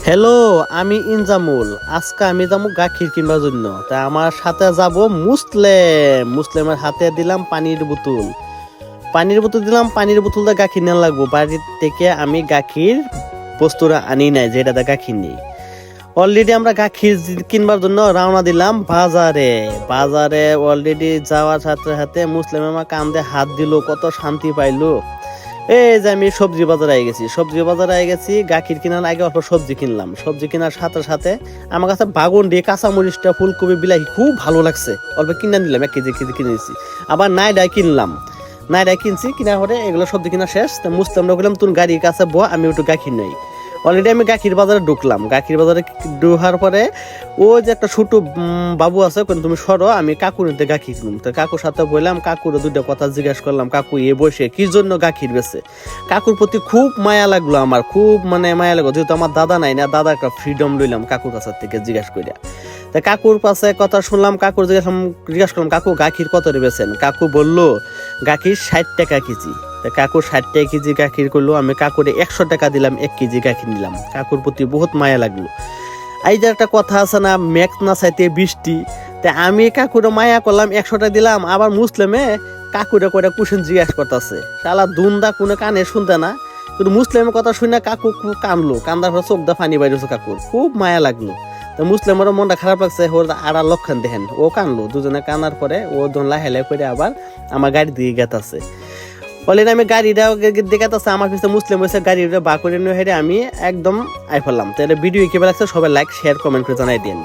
Hello, আমি ইনজামুল। আজকে আমি যাবো গাখীর কিনবার জন্য। তা আমার সাথে যাব মুসলেমের হাতে দিলাম পানির বোতল দিলাম, পানির বোতলটা গাখীর নেওয়া লাগবো। বাড়ির থেকে আমি গাখীর বস্তুটা আনি নাই, যেটাতে গাখীর নেই। অলরেডি আমরা গাখীর কিনবার জন্য রওনা দিলাম বাজারে অলরেডি যাওয়ার সাথে সাথে মুসলিম আমার কান্দে হাত দিল, কত শান্তি পাইলো। এই যে আমি সবজি বাজারে গেছি গাখীর কেনার আগে অল্প সবজি কিনলাম। সবজি কেনার সাথে সাথে আমার কাছে বাগুন্ডি, কাঁচামরিচটা, ফুলকপি, বিলাহি খুব ভালো লাগছে, অল্প কিনে নিলাম। 1 কেজি কিনে নিয়েছি। আবার নাইডাই কিনছি। কেনার পরে এগুলো সবজি কিনা শেষ। তো মুসলিমরা বললাম তুমি গাড়ির কাছে আমি একটু গাখীর নেই। অলরেডি আমি গাখীর বাজারে ঢুকলাম। গাখীর বাজারে ঢোকার পরে ও যে একটা ছোট বাবু আছে, তুমি সরো, আমি কাকুর নিতে গাখীর কিনুম। তো কাকুর সাথে বললাম, কাকুর দুটো কথা জিজ্ঞাসা করলাম, কাকু এ বসে কি জন্য গাখীর বেছে। কাকুর প্রতি খুব মায়া লাগলো, আমার খুব মায়া লাগলো, যেহেতু আমার দাদা নাই না, দাদা একটা ফ্রিডম লইলাম কাকুর কাছ থেকে জিজ্ঞাসা করিয়া। তা কাকুর পাশে কথা শুনলাম, কাকুর জিজ্ঞাসা করলাম, কাকু গাখীর কত বেছেন? কাকু বললো গাখীর 60 টাকা কেজি। কাকুর 60 টাকা কেজি গাখীর করলো, আমি কাকুরে 100 টাকা দিলাম, 1 কেজি গাখীর নিলাম। কাকুর প্রতি বহুত মায়া লাগলো। এই যে একটা কথা আছে না, মেঘ না চাইতে বৃষ্টি। তা আমি কাকুরে মায়া করলাম, 100 টাকা দিলাম। আবার মুসলিমে কাকুরে করে কুশন জিজ্ঞাসা করতেছে, শালা দুন্দা কোনো কানে শুনতে না, কিন্তু মুসলিমের কথা শুনে কাকু খুব কানলো। কান্দার পর চোখ দা পানি বাইরেছে, কাকুর খুব মায়া লাগলো। তো মুসলিমেরও মনটা খারাপ লাগছে, ওর আর লক্ষণ দেখেন, ও কানলো। দুজনে কানার পরে ও লাহে করে আবার আমার গাড়ি দিয়ে গেতাছে। অলরেডি আমি গাড়িটা দেখাতেছে, আমার পিছনে মুসলিম হয়েছে, গাড়িটা বা করে নিয়ে হেরে আমি একদম আই ফেললাম। তাহলে ভিডিও কিভাবে লাগছে সবাই লাইক, শেয়ার, কমেন্ট করে জানাই দিন।